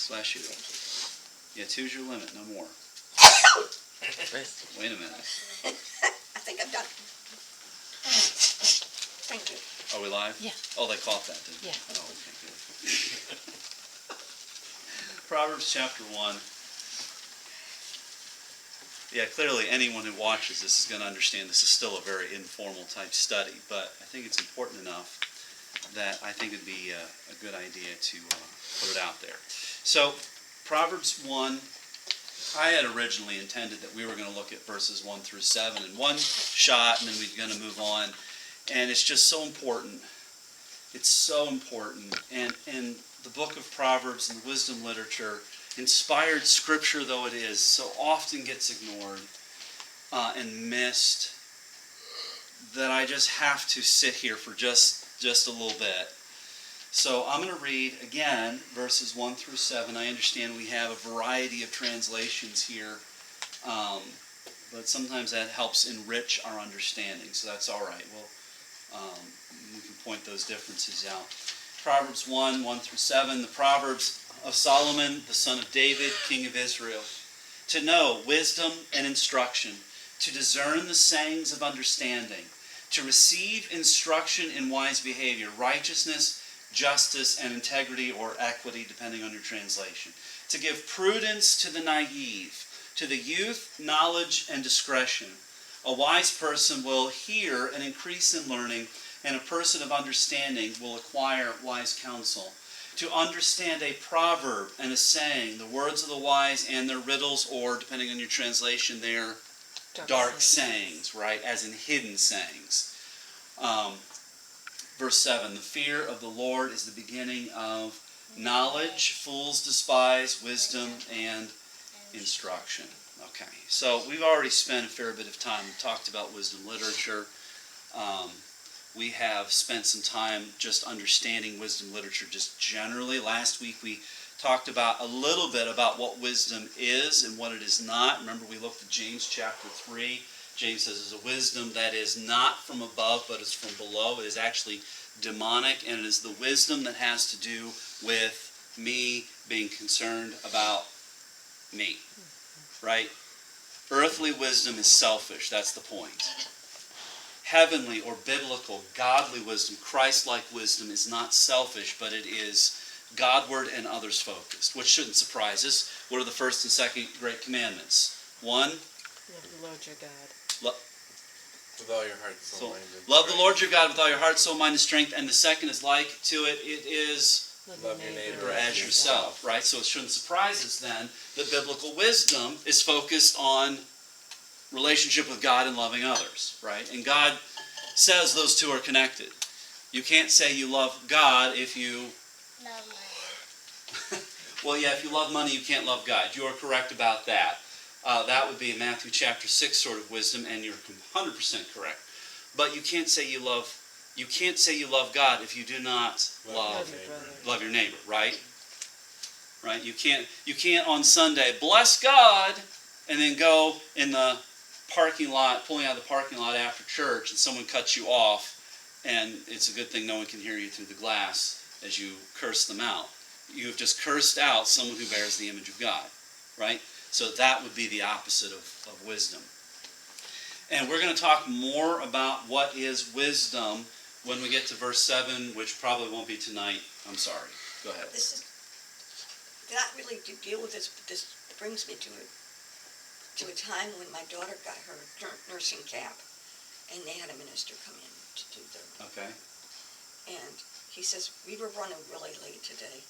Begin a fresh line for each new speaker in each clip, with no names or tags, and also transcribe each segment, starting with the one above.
Bless you. Yeah, two's your limit, no more. Wait a minute.
I think I'm done. Thank you.
Are we live?
Yeah.
Oh, they caught that, didn't they?
Yeah.
Oh, okay, good. Proverbs chapter 1. Yeah, clearly anyone who watches this is going to understand this is still a very informal type study, but I think it's important enough that I think it'd be a good idea to put it out there. So, Proverbs 1, I had originally intended that we were going to look at verses 1 through 7 in one shot, and then we're going to move on. And it's just so important. It's so important. And the book of Proverbs and the wisdom literature, inspired scripture though it is, so often gets ignored and missed, that I just have to sit here for just a little bit. So I'm going to read again verses 1 through 7. I understand we have a variety of translations here, but sometimes that helps enrich our understanding, so that's all right. We can point those differences out. Proverbs 1 through 7, the Proverbs of Solomon, the son of David, king of Israel. To know wisdom and instruction, to discern the sayings of understanding, to receive instruction in wise behavior, righteousness, justice, and integrity or equity, depending on your translation. To give prudence to the naive, to the youth, knowledge and discretion. A wise person will hear and increase in learning, and a person of understanding will acquire wise counsel. To understand a proverb and a saying, the words of the wise and their riddles, or depending on your translation, their dark sayings, right? As in hidden sayings. Verse 7, the fear of the Lord is the beginning of knowledge. Fools despise wisdom and instruction. Okay, so we've already spent a fair bit of time. We talked about wisdom literature. We have spent some time just understanding wisdom literature just generally. Last week we talked about a little bit about what wisdom is and what it is not. Remember, we looked at James chapter 3. James says it's a wisdom that is not from above, but is from below. It is actually demonic, and it is the wisdom that has to do with me being concerned about me, right? Earthly wisdom is selfish. That's the point. Heavenly or biblical, godly wisdom, Christ-like wisdom is not selfish, but it is Godward and others focused, which shouldn't surprise us. What are the first and second great commandments? 1,
love the Lord your God.
With all your heart, soul, mind, and strength.
Love the Lord your God with all your heart, soul, mind, and strength. And the second is like to it. It is
Love your neighbor
as yourself, right? So it shouldn't surprise us then that biblical wisdom is focused on relationship with God and loving others, right? And God says those two are connected. You can't say you love God if you
Love money.
well, yeah, if you love money, you can't love God. You are correct about that. That would be a Matthew chapter 6 sort of wisdom, and you're 100% correct. But you can't say you love God if you do not love your neighbor, right? Right? You can't on Sunday bless God and then go in the parking lot, pulling out of the parking lot after church, and someone cuts you off, and it's a good thing no one can hear you through the glass as you curse them out. You have just cursed out someone who bears the image of God, right? So that would be the opposite of wisdom. And we're going to talk more about what is wisdom when we get to verse 7, which probably won't be tonight. I'm sorry. Go ahead.
Not really to deal with this, but this brings me to a time when my daughter got her nursing cap, and they had a minister come in to do their.
Okay.
And he says, we were running really late today.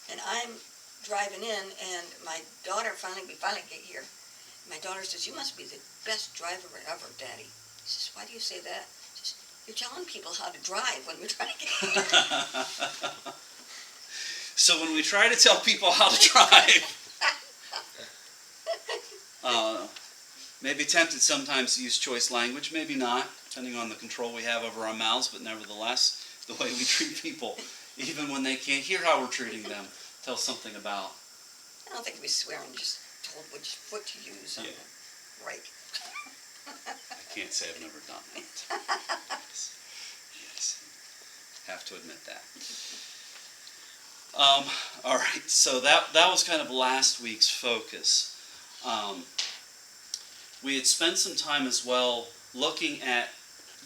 And I'm driving in, and we finally get here. My daughter says, you must be the best driver ever, Daddy. He says, why do you say that? He says, you're telling people how to drive when we're trying to get here.
So when we try to tell people how to drive, maybe tempted sometimes to use choice language, maybe not, depending on the control we have over our mouths, but nevertheless, the way we treat people, even when they can't hear how we're treating them, tells something about.
I don't think we swear and just told which foot to use on the right.
I can't say I've never done that. Yes. Have to admit that. All right, so that was kind of last week's focus. We had spent some time as well looking at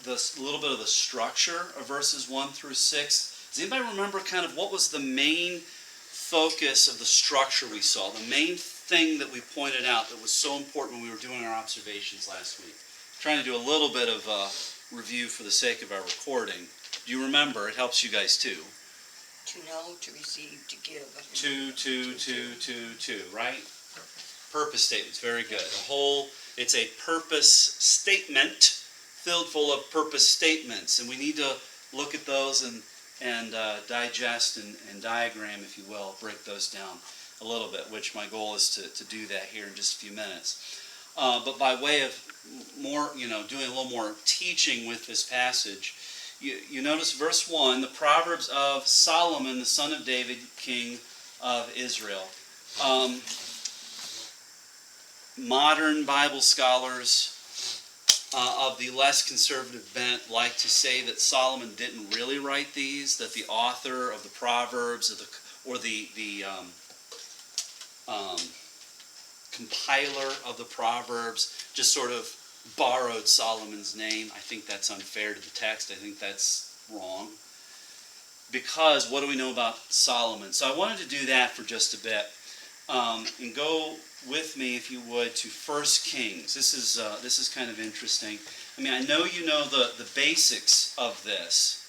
this little bit of the structure of verses 1 through 6. Does anybody remember kind of what was the main focus of the structure we saw? The main thing that we pointed out that was so important when we were doing our observations last week? Trying to do a little bit of a review for the sake of our recording. Do you remember? It helps you guys too.
To know, to receive, to give.
Two, right? Purpose statements, very good. It's a purpose statement filled full of purpose statements, and we need to look at those and digest and diagram, if you will, break those down a little bit, which my goal is to do that here in just a few minutes. But by way of more, doing a little more teaching with this passage, you notice verse 1, the Proverbs of Solomon, the son of David, king of Israel. Modern Bible scholars of the less conservative bent like to say that Solomon didn't really write these, that the author of the Proverbs or the compiler of the Proverbs just sort of borrowed Solomon's name. I think that's unfair to the text. I think that's wrong. Because what do we know about Solomon? So I wanted to do that for just a bit. And go with me, if you would, to 1 Kings. This is kind of interesting. I mean, I know you know the basics of this,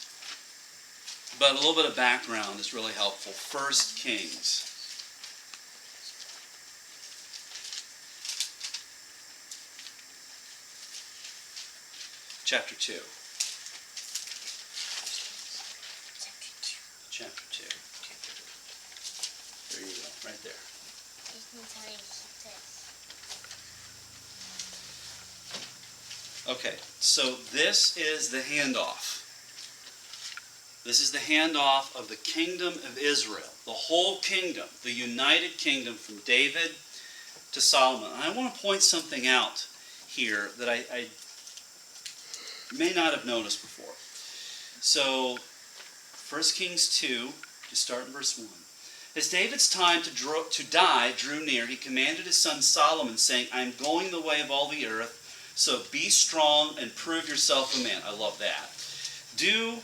but a little bit of background is really helpful. 1 Kings. Chapter 2. Chapter 2. There you go, right there. Okay, so this is the handoff. This is the handoff of the kingdom of Israel. The whole kingdom, the united kingdom from David to Solomon. And I want to point something out here that I may not have noticed before. So, 1 Kings 2, just start in verse 1. As David's time to die drew near, he commanded his son Solomon, saying, I am going the way of all the earth, so be strong and prove yourself a man. I love that. Do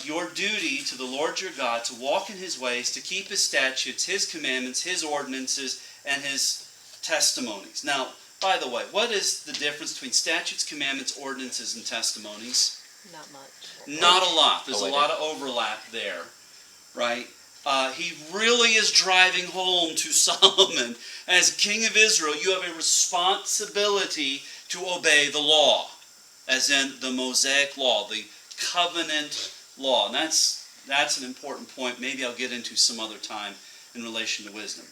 your duty to the Lord your God, to walk in his ways, to keep his statutes, his commandments, his ordinances, and his testimonies. Now, by the way, what is the difference between statutes, commandments, ordinances, and testimonies?
Not much.
Not a lot. There's a lot of overlap there, right? He really is driving home to Solomon. As king of Israel, you have a responsibility to obey the law, as in the Mosaic law, the covenant law. And that's an important point. Maybe I'll get into some other time in relation to wisdom.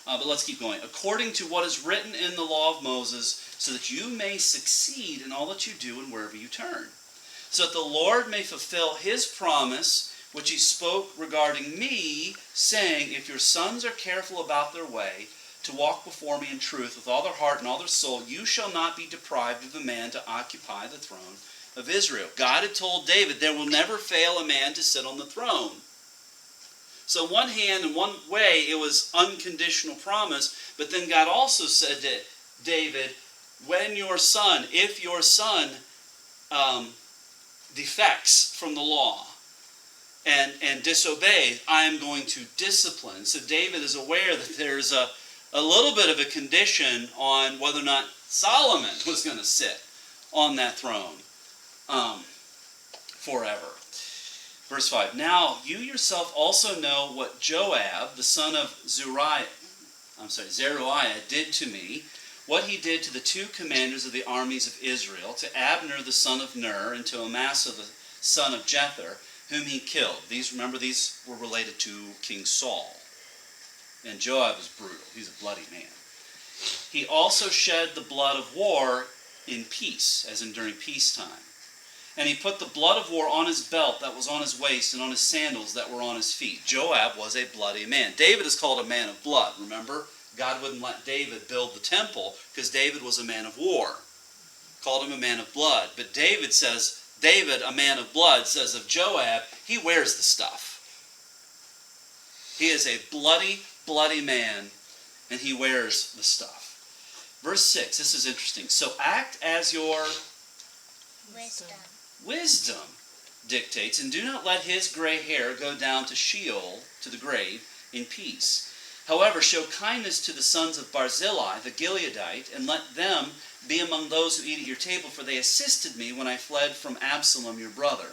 But let's keep going. According to what is written in the law of Moses, so that you may succeed in all that you do and wherever you turn. So that the Lord may fulfill his promise, which he spoke regarding me, saying, if your sons are careful about their way, to walk before me in truth with all their heart and all their soul, you shall not be deprived of a man to occupy the throne of Israel. God had told David, there will never fail a man to sit on the throne. So on one hand, in one way, it was unconditional promise, but then God also said to David, if your son defects from the law and disobeys, I am going to discipline. So David is aware that there's a little bit of a condition on whether or not Solomon was going to sit on that throne forever. Verse 5, now you yourself also know what Joab, the son of Zeruiah, did to me, what he did to the two commanders of the armies of Israel, to Abner the son of Ner, and to Amasa the son of Jether, whom he killed. These were related to King Saul. And Joab was brutal. He's a bloody man. He also shed the blood of war in peace, as in during peacetime. And he put the blood of war on his belt that was on his waist and on his sandals that were on his feet. Joab was a bloody man. David is called a man of blood, remember? God wouldn't let David build the temple because David was a man of war. Called him a man of blood. But David, a man of blood, says of Joab, he wears the stuff. He is a bloody, bloody man, and he wears the stuff. Verse 6, this is interesting. So act as your wisdom dictates, and do not let his gray hair go down to Sheol, to the grave, in peace. However, show kindness to the sons of Barzillai, the Gileadite, and let them be among those who eat at your table, for they assisted me when I fled from Absalom your brother.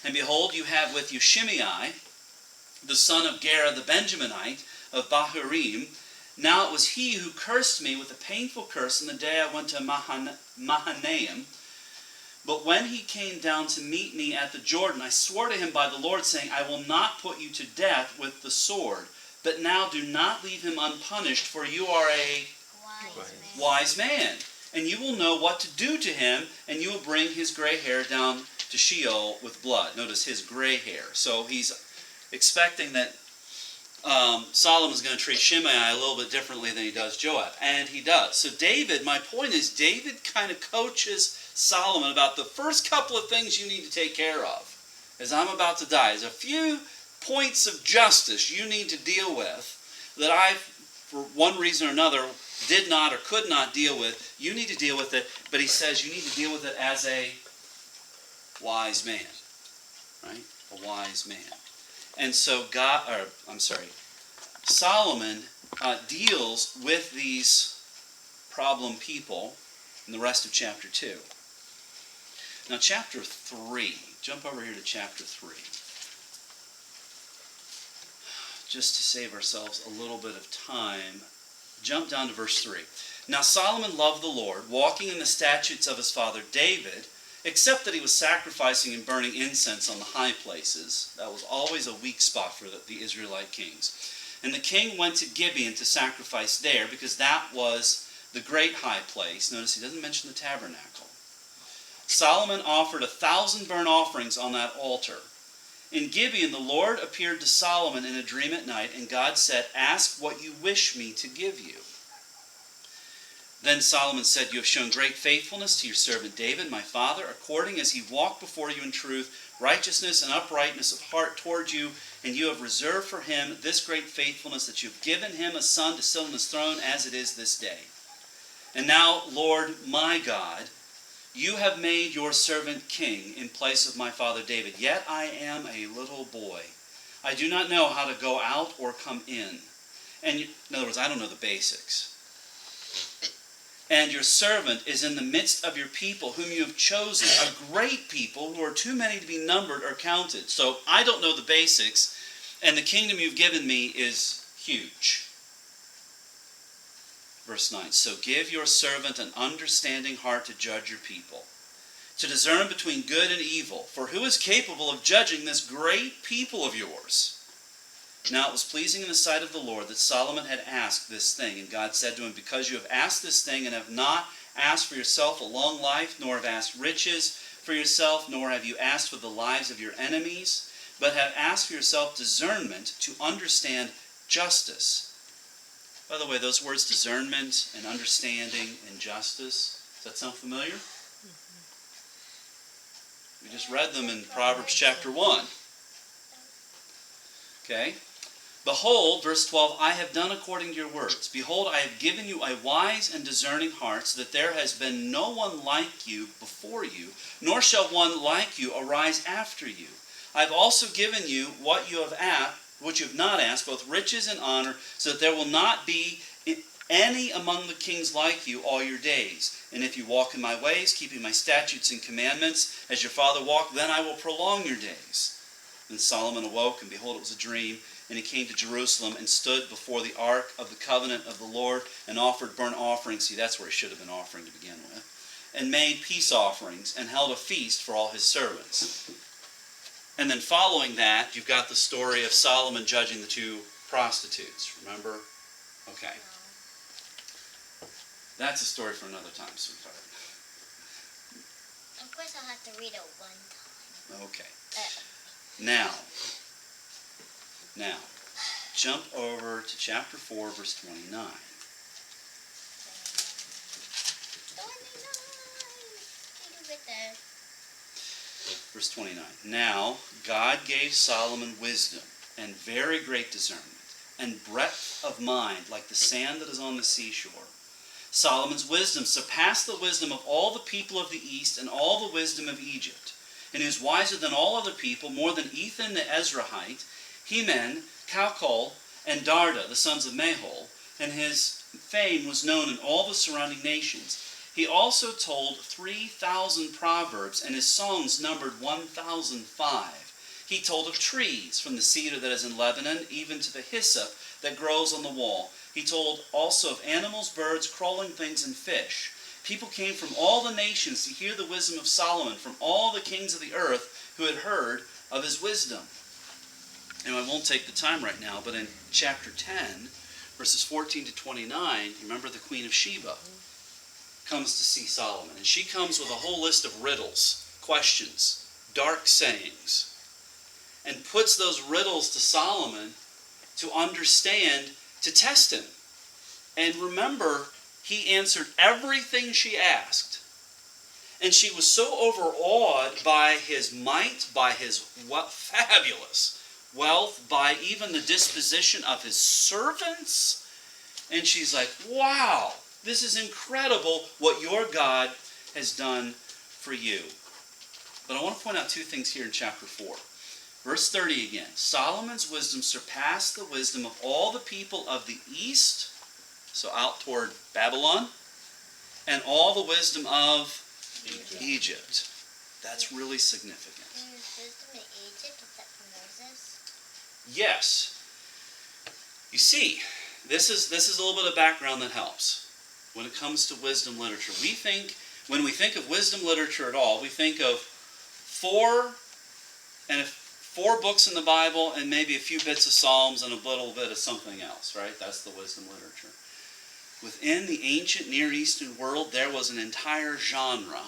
And behold, you have with you Shimei, the son of Gera the Benjaminite, of Bahurim. Now it was he who cursed me with a painful curse in the day I went to Mahanaim. But when he came down to meet me at the Jordan, I swore to him by the Lord, saying, I will not put you to death with the sword. But now do not leave him unpunished, for you are a wise man. And you will know what to do to him, and you will bring his gray hair down to Sheol with blood. Notice his gray hair. So he's expecting that Solomon's going to treat Shimei a little bit differently than he does Joab. And he does. So David, my point is, David kind of coaches Solomon about the first couple of things you need to take care of. As I'm about to die, there's a few points of justice you need to deal with that I, for one reason or another, did not or could not deal with. You need to deal with it, but he says you need to deal with it as a wise man, right? A wise man. And so Solomon deals with these problem people in the rest of chapter 2. Now chapter 3, jump over here to chapter 3. Just to save ourselves a little bit of time, jump down to verse 3. Now Solomon loved the Lord, walking in the statutes of his father David, except that he was sacrificing and burning incense on the high places. That was always a weak spot for the Israelite kings. And the king went to Gibeon to sacrifice there, because that was the great high place. Notice he doesn't mention the tabernacle. Solomon offered 1,000 burnt offerings on that altar. In Gibeon, the Lord appeared to Solomon in a dream at night, and God said, ask what you wish me to give you. Then Solomon said, you have shown great faithfulness to your servant David, my father, according as he walked before you in truth, righteousness, and uprightness of heart toward you, and you have reserved for him this great faithfulness, that you have given him a son to sit on his throne as it is this day. And now, Lord my God, you have made your servant king in place of my father David, yet I am a little boy. I do not know how to go out or come in. And in other words, I don't know the basics. And your servant is in the midst of your people, whom you have chosen, a great people who are too many to be numbered or counted. So I don't know the basics, and the kingdom you've given me is huge. Verse 9, so give your servant an understanding heart to judge your people, to discern between good and evil. For who is capable of judging this great people of yours? Now it was pleasing in the sight of the Lord that Solomon had asked this thing. And God said to him, because you have asked this thing, and have not asked for yourself a long life, nor have asked riches for yourself, nor have you asked for the lives of your enemies, but have asked for yourself discernment to understand justice. By the way, those words discernment and understanding and justice, does that sound familiar? We just read them in Proverbs chapter 1. Okay? Behold, verse 12, I have done according to your words. Behold, I have given you a wise and discerning heart, so that there has been no one like you before you, nor shall one like you arise after you. I have also given you what you have asked, which you have not asked, both riches and honor, so that there will not be any among the kings like you all your days. And if you walk in my ways, keeping my statutes and commandments, as your father walked, then I will prolong your days. Then Solomon awoke, and behold, it was a dream. And he came to Jerusalem and stood before the ark of the covenant of the Lord and offered burnt offerings. See, that's where he should have been offering to begin with. And made peace offerings and held a feast for all his servants. And then following that, you've got the story of Solomon judging the two prostitutes. Remember? Okay. That's a story for another time, sweetheart.
Of course I'll have to read it one time.
Okay. Now, jump over to chapter 4, verse 29.
29. With there.
Verse 29. Now, God gave Solomon wisdom and very great discernment. and breadth of mind like the sand that is on the seashore. Solomon's wisdom surpassed the wisdom of all the people of the east and all the wisdom of Egypt. And he was wiser than all other people, more than Ethan the Ezrahite, Heman, Calcol, and Darda, the sons of Mahol, and his fame was known in all the surrounding nations. He also told 3,000 proverbs, and his songs numbered 1,005. He told of trees, from the cedar that is in Lebanon, even to the hyssop that grows on the wall. He told also of animals, birds, crawling things, and fish. People came from all the nations to hear the wisdom of Solomon, from all the kings of the earth who had heard of his wisdom. And I won't take the time right now, but in chapter 10, verses 14 to 29, remember the Queen of Sheba comes to see Solomon. And she comes with a whole list of riddles, questions, dark sayings, and puts those riddles to Solomon to understand, to test him. And remember, he answered everything she asked. And she was so overawed by his might, by his fabulous wealth, by even the disposition of his servants. And she's like, wow, this is incredible what your God has done for you. But I want to point out two things here in chapter 4. Verse 30 again. Solomon's wisdom surpassed the wisdom of all the people of the east, so out toward Babylon, and all the wisdom of Egypt. That's really significant.
Wisdom in Egypt except for Moses?
Yes. You see, this is a little bit of background that helps when it comes to wisdom literature. When we think of wisdom literature at all, we think of four books in the Bible and maybe a few bits of Psalms and a little bit of something else, right? That's the wisdom literature. Within the ancient Near Eastern world, there was an entire genre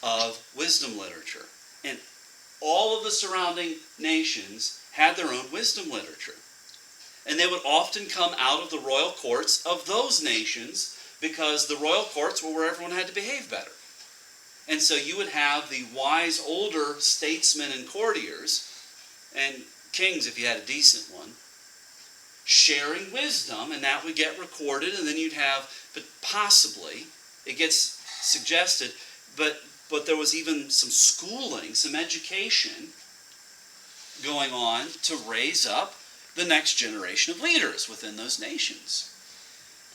of wisdom literature. And all of the surrounding nations had their own wisdom literature. And they would often come out of the royal courts of those nations because the royal courts were where everyone had to behave better. And so you would have the wise older statesmen and courtiers, and kings if you had a decent one, sharing wisdom, and that would get recorded, and then you'd have, but possibly, it gets suggested, but there was even some schooling, some education going on to raise up the next generation of leaders within those nations.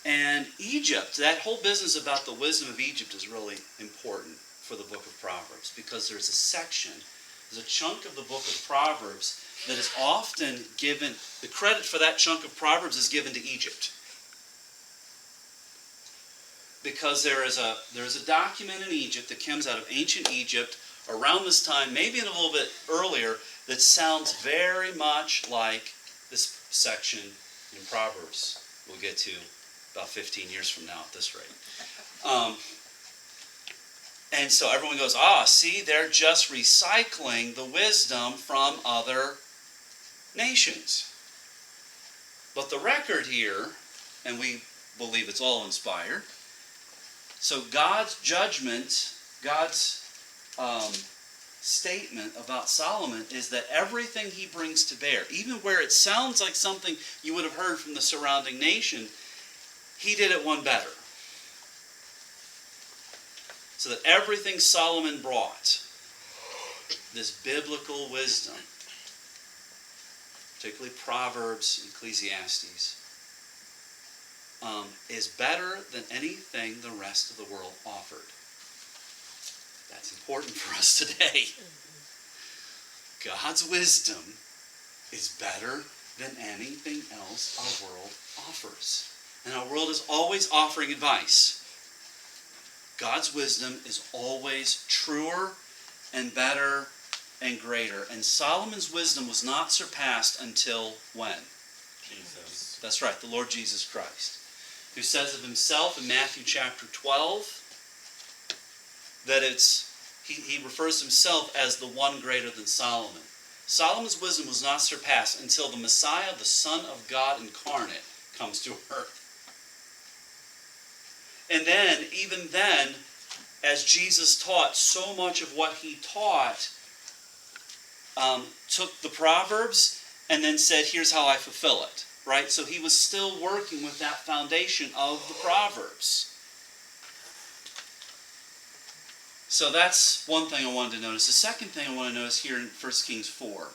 And Egypt, that whole business about the wisdom of Egypt is really important for the book of Proverbs, because there's a chunk of the book of Proverbs that is often given, the credit for that chunk of Proverbs is given to Egypt. Because there is a document in Egypt that comes out of ancient Egypt around this time, maybe a little bit earlier, that sounds very much like this section in Proverbs we'll get to about 15 years from now at this rate. And so everyone goes, see, they're just recycling the wisdom from other nations. But the record here, and we believe it's all inspired, so God's judgment, God's statement about Solomon is that everything he brings to bear, even where it sounds like something you would have heard from the surrounding nation, he did it one better. So that everything Solomon brought, this biblical wisdom, particularly Proverbs, Ecclesiastes, is better than anything the rest of the world offered. That's important for us today. God's wisdom is better than anything else our world offers. And our world is always offering advice. God's wisdom is always truer and better and greater. And Solomon's wisdom was not surpassed until when?
Jesus.
That's right, the Lord Jesus Christ, who says of himself in Matthew chapter 12 that he refers to himself as the one greater than Solomon. Solomon's wisdom was not surpassed until the Messiah, the Son of God incarnate, comes to earth. And then, even then, as Jesus taught, so much of what he taught took the Proverbs and then said, here's how I fulfill it. right? So he was still working with that foundation of the Proverbs. So that's one thing I wanted to notice. The second thing I want to notice here in 1 Kings 4.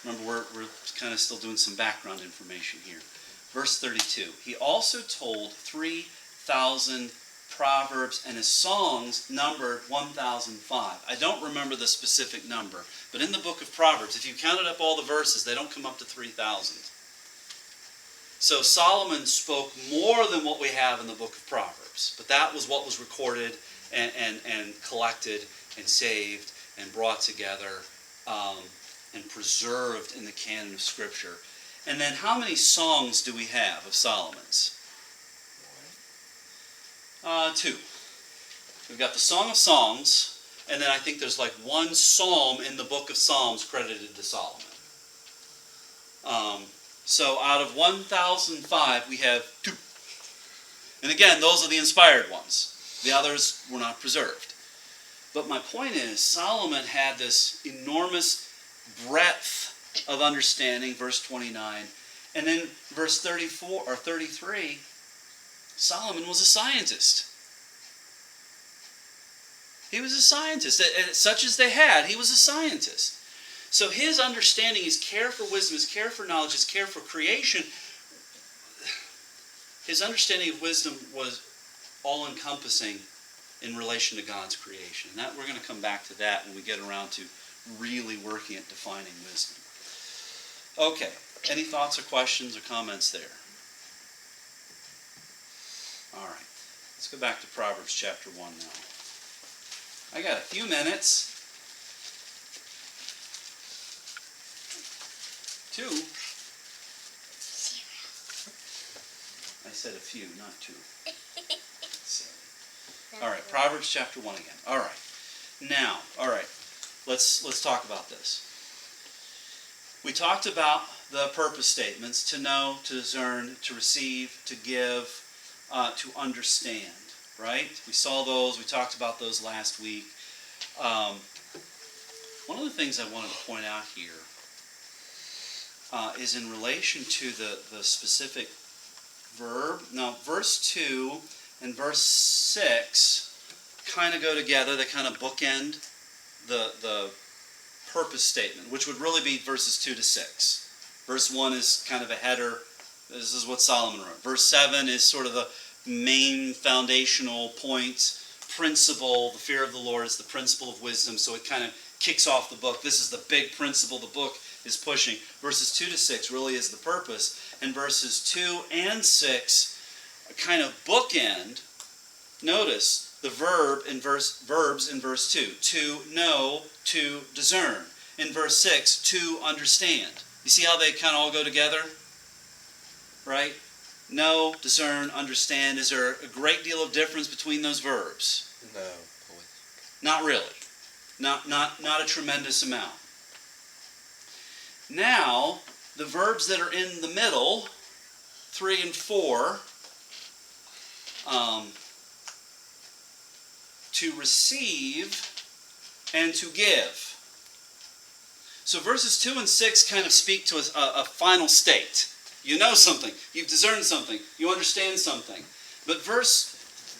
Remember, we're kind of still doing some background information here. Verse 32. He also told 3,000 proverbs, and his songs numbered 1,005. I don't remember the specific number, but in the book of Proverbs, if you counted up all the verses, they don't come up to 3,000. So Solomon spoke more than what we have in the book of Proverbs, but that was what was recorded and collected and saved and brought together and preserved in the canon of Scripture. And then how many songs do we have of Solomon's? 2. We've got the Song of Songs, and then I think there's like one psalm in the book of Psalms credited to Solomon. So out of 1,005, we have 2. And again, those are the inspired ones. The others were not preserved. But my point is, Solomon had this enormous breadth of understanding, verse 29. And then verse 34 or 33, Solomon was a scientist. He was a scientist. Such as they had, he was a scientist. So his understanding, his care for wisdom, his care for knowledge, his care for creation, his understanding of wisdom was all-encompassing in relation to God's creation. And that we're going to come back to that when we get around to really working at defining wisdom. Okay, any thoughts or questions or comments there? All right, let's go back to Proverbs chapter 1 now. I got a few minutes. 2. I said a few, not 2. All right, Proverbs chapter 1 again. All right. Now, all right, let's talk about this. We talked about the purpose statements: to know, to discern, to receive, to give, to understand, right? We saw those. We talked about those last week. One of the things I wanted to point out here is in relation to the specific verb. Now, verse 2 and verse 6 kind of go together. They kind of bookend the purpose statement, which would really be verses 2 to 6. Verse 1 is kind of a header. This is what Solomon wrote. Verse 7 is sort of the main foundational point, principle. The fear of the Lord is the principle of wisdom, so it kind of kicks off the book. This is the big principle the book is pushing. Verses 2 to 6 really is the purpose, and verses 2 and 6 kind of bookend. Notice the verbs in verse 2. To know, to discern. In verse 6, to understand. You see how they kind of all go together? Right? Know, discern, understand. Is there a great deal of difference between those verbs?
No.
Not really. Not a tremendous amount. Now, the verbs that are in the middle, 3 and 4, to receive and to give. So verses 2 and 6 kind of speak to a final state. You know something. You've discerned something. You understand something. But verse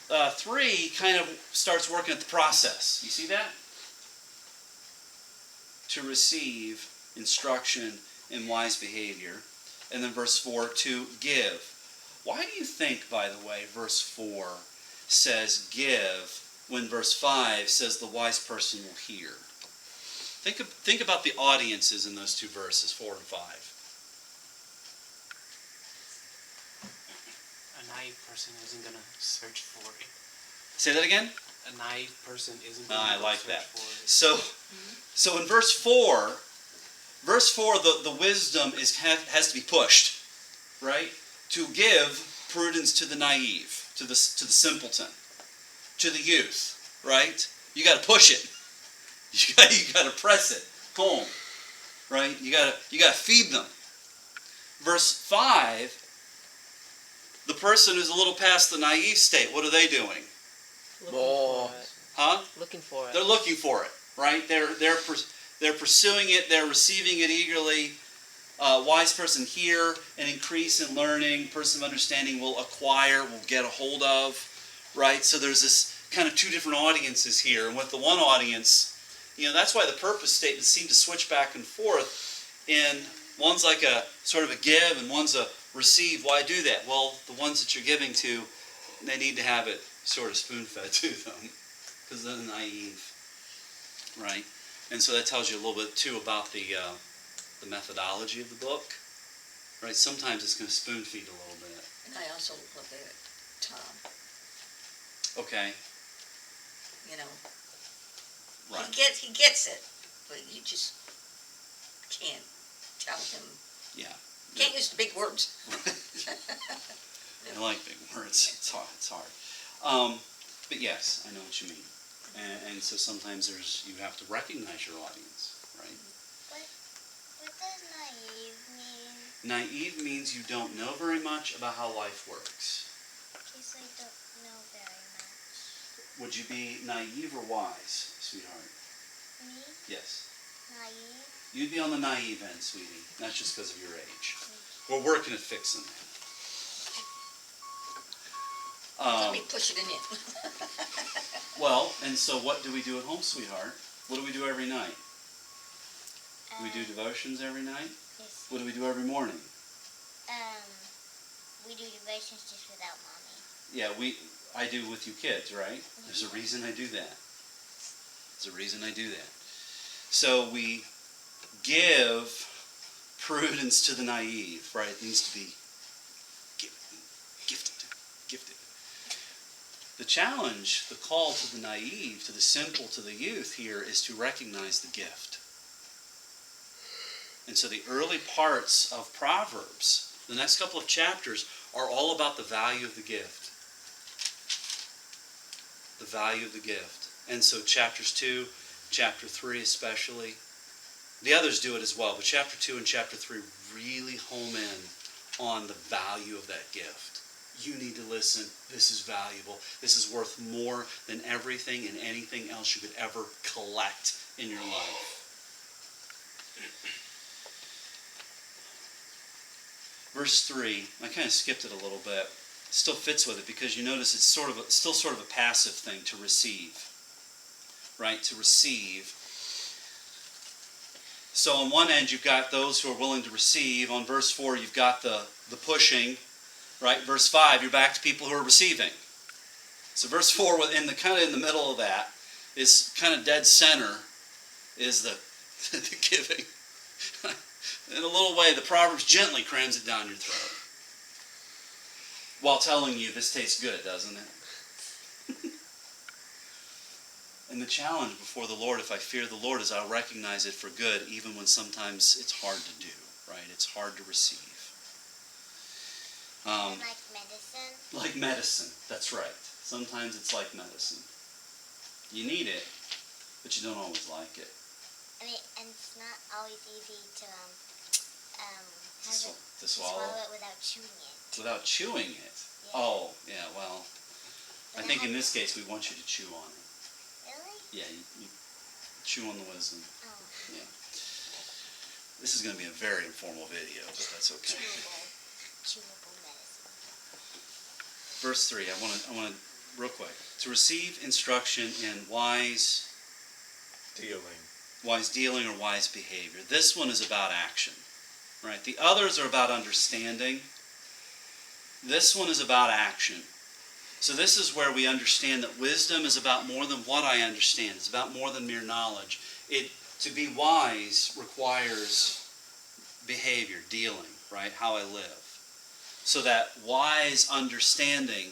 3 kind of starts working at the process. You see that? To receive instruction in wise behavior. And then verse 4, to give. Why do you think, by the way, verse 4 says give when verse 5 says the wise person will hear? Think about the audiences in those two verses, 4 and 5.
A naive person isn't going to search for it.
Say that again?
A naive person isn't going
I
to
like
search
that.
for it.
So in verse 4, the wisdom has to be pushed, right? To give prudence to the naive, to the simpleton, to the youth, right? You got to push it. You got to press it home, right? You got to feed them. Verse 5, the person who's a little past the naive state, what are they doing?
Looking for it.
Huh?
Looking for it.
They're looking for it, right? They're pursuing it. They're receiving it eagerly. wise person hear and increase in learning. Person of understanding will acquire, will get a hold of, right? So there's this kind of two different audiences here. And with the one audience, that's why the purpose statements seem to switch back and forth. And one's like a sort of a give and one's a receive. Why do that? Well, the ones that you're giving to, they need to have it sort of spoon-fed to them because they're naive, right? And so that tells you a little bit too about the methodology of the book, right? Sometimes it's going to spoon-feed a little bit.
And I also look at Tom.
Okay. Right.
He gets it, but you just can't tell him.
Yeah.
Can't use big words.
I like big words. It's hard. But yes, I know what you mean. And so sometimes you have to recognize your audience, right?
What does naive mean?
Naive means you don't know very much about how life works.
Okay, so I don't know very much.
Would you be naive or wise, sweetheart?
Me?
Yes.
Naive?
You'd be on the naive end, sweetie. That's just because of your age. We're working at fixing that.
Let me push it in you.
Well, and so what do we do at home, sweetheart? What do we do every night? Do we do devotions every night?
Yes.
What do we do every morning?
We do devotions just without mommy.
Yeah, I do with you kids, right? There's a reason I do that. There's a reason I do that. So we give prudence to the naive, right? It needs to be gifted. The challenge, the call to the naive, to the simple, to the youth here is to recognize the gift. And so the early parts of Proverbs, the next couple of chapters, are all about the value of the gift. The value of the gift. And so chapters 2, chapter 3 especially, the others do it as well, but chapter 2 and chapter 3 really home in on the value of that gift. You need to listen. This is valuable. This is worth more than everything and anything else you could ever collect in your life. Verse 3, I kind of skipped it a little bit. It still fits with it because you notice it's still sort of a passive thing to receive. Right? To receive. So on one end you've got those who are willing to receive. On verse 4 you've got the pushing. Right, verse 5, you're back to people who are receiving. So verse 4, kind of in the middle of that, is kind of dead center, is the giving. In a little way, the Proverbs gently crams it down your throat. While telling you, this tastes good, doesn't it? And the challenge before the Lord, if I fear the Lord, is I'll recognize it for good, even when sometimes it's hard to do, right? It's hard to receive.
Like medicine?
Like medicine, that's right. Sometimes it's like medicine. You need it, but you don't always like it.
I mean, and it's not always easy to
swallow
it without chewing it.
Without chewing it?
Yeah.
Oh, yeah, well, I think in this case we want you to chew on it.
Really?
Yeah, you chew on the wisdom.
Oh.
Yeah. This is going to be a very informal video, but that's okay.
Chewable medicine.
Verse 3, I want to, real quick, to receive instruction in wise dealing or wise behavior. This one is about action, right? The others are about understanding. This one is about action. So this is where we understand that wisdom is about more than what I understand. It's about more than mere knowledge. To be wise requires behavior, dealing, right? How I live. So that wise understanding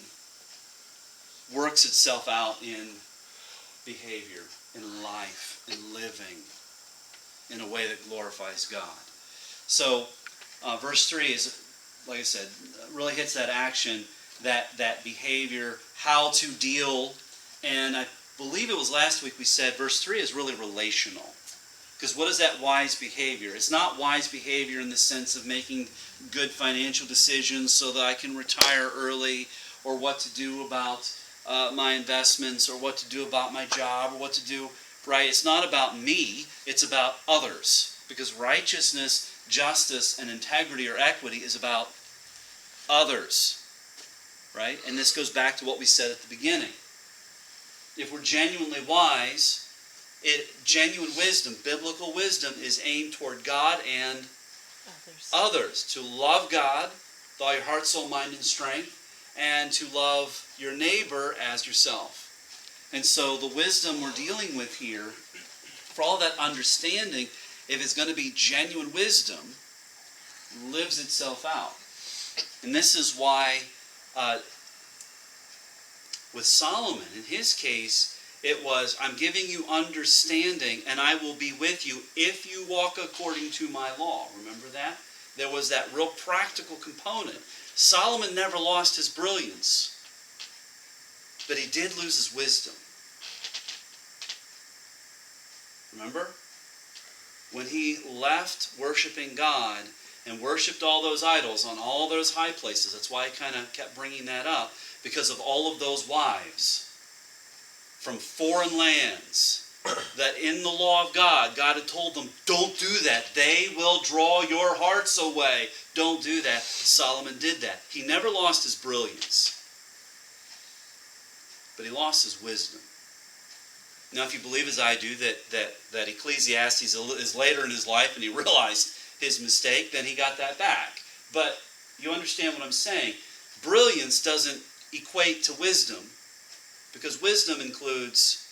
works itself out in behavior, in life, in living, in a way that glorifies God. So verse 3 is, like I said, really hits that action, that behavior, how to deal. And I believe it was last week we said verse 3 is really relational. Because what is that wise behavior? It's not wise behavior in the sense of making good financial decisions so that I can retire early, or what to do about my investments, or what to do about my job, or what to do, right? It's not about me, it's about others. Because righteousness justice and integrity or equity is about others, right? And this goes back to what we said at the beginning. If we're genuinely wise, genuine wisdom, biblical wisdom, is aimed toward God and others. To love God with all your heart, soul, mind, and strength, and to love your neighbor as yourself. And so the wisdom we're dealing with here, for all that understanding, if it's going to be genuine wisdom, lives itself out. And this is why with Solomon, in his case, it was, I'm giving you understanding, and I will be with you if you walk according to my law. Remember that? There was that real practical component. Solomon never lost his brilliance, but he did lose his wisdom. Remember? When he left worshiping God and worshipped all those idols on all those high places, that's why I kind of kept bringing that up, because of all of those wives from foreign lands that in the law of God, God had told them, don't do that. They will draw your hearts away. Don't do that. Solomon did that. He never lost his brilliance, but he lost his wisdom. Now, if you believe as I do that Ecclesiastes is later in his life and he realized his mistake, then he got that back. But you understand what I'm saying. Brilliance doesn't equate to wisdom, because wisdom includes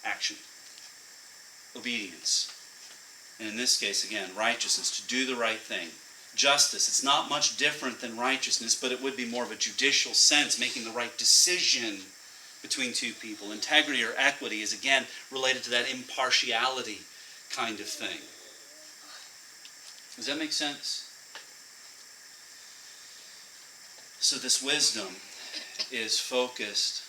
action, obedience, and in this case, again, righteousness, to do the right thing. Justice, it's not much different than righteousness, but it would be more of a judicial sense, making the right decision between two people. Integrity or equity is, again, related to that impartiality kind of thing. Does that make sense? So this wisdom is focused,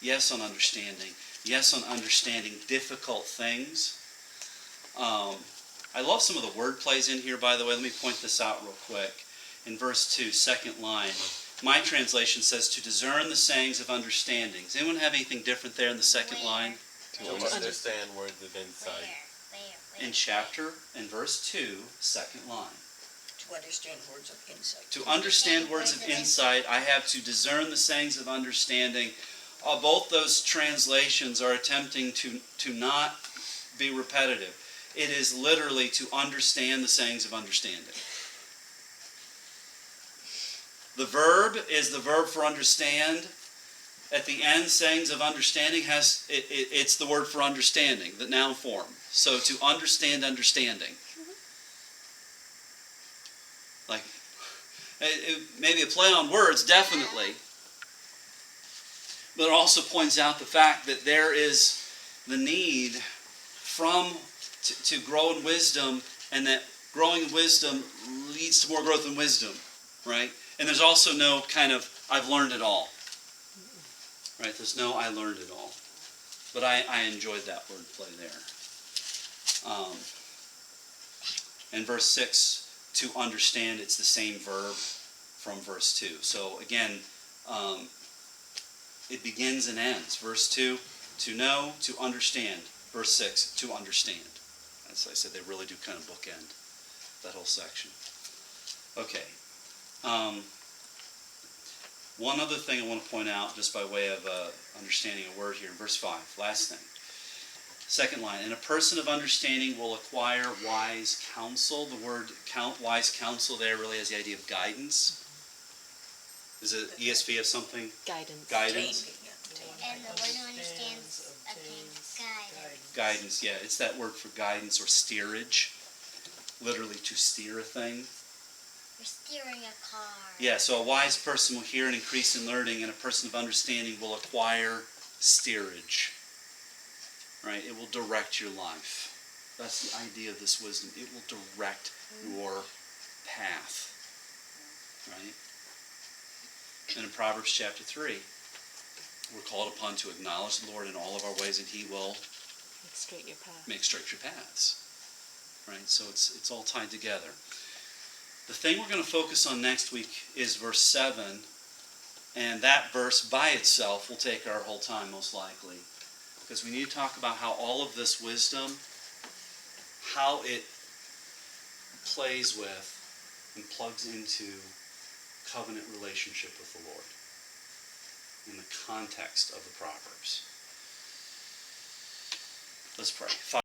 yes, on understanding. Yes, on understanding difficult things. I love some of the word plays in here, by the way. Let me point this out real quick. In verse 2, second line, my translation says to discern the sayings of understanding. Does anyone have anything different there in the second line?
To understand words of insight.
In chapter, in verse 2, second line.
To understand words of insight.
To understand words of insight, I have to discern the sayings of understanding. Both those translations are attempting to not be repetitive. It is literally to understand the sayings of understanding. The verb is the verb for understand. At the end, sayings of understanding it's the word for understanding, the noun form. So to understand understanding. Like, maybe a play on words, definitely. But it also points out the fact that there is the need to grow in wisdom, and that growing in wisdom leads to more growth in wisdom, right? And there's also no kind of, I've learned it all. Right? There's no, I learned it all. But I enjoyed that word play there. In verse 6, to understand, it's the same verb from verse 2. So again, it begins and ends. Verse 2, to know, to understand. Verse 6, to understand. As I said, they really do kind of bookend that whole section. Okay. One other thing I want to point out, just by way of understanding a word here, in verse 5, last thing. Second line, and a person of understanding will acquire wise counsel. The word wise counsel there really has the idea of guidance. Is it ESV of something?
Guidance.
Guidance?
And the one who understands obtains guidance.
Guidance, yeah. It's that word for guidance or steerage. Literally to steer a thing.
We're steering a car.
Yeah, so a wise person will hear and increase in learning, and a person of understanding will acquire steerage. Right? It will direct your life. That's the idea of this wisdom. It will direct your path. Right? And in Proverbs chapter 3, we're called upon to acknowledge the Lord in all of our ways, and He will make straight your paths. Right? So it's all tied together. The thing we're going to focus on next week is verse 7, and that verse by itself will take our whole time most likely, because we need to talk about how all of this wisdom, how it plays with and plugs into covenant relationship with the Lord in the context of the Proverbs. Let's pray.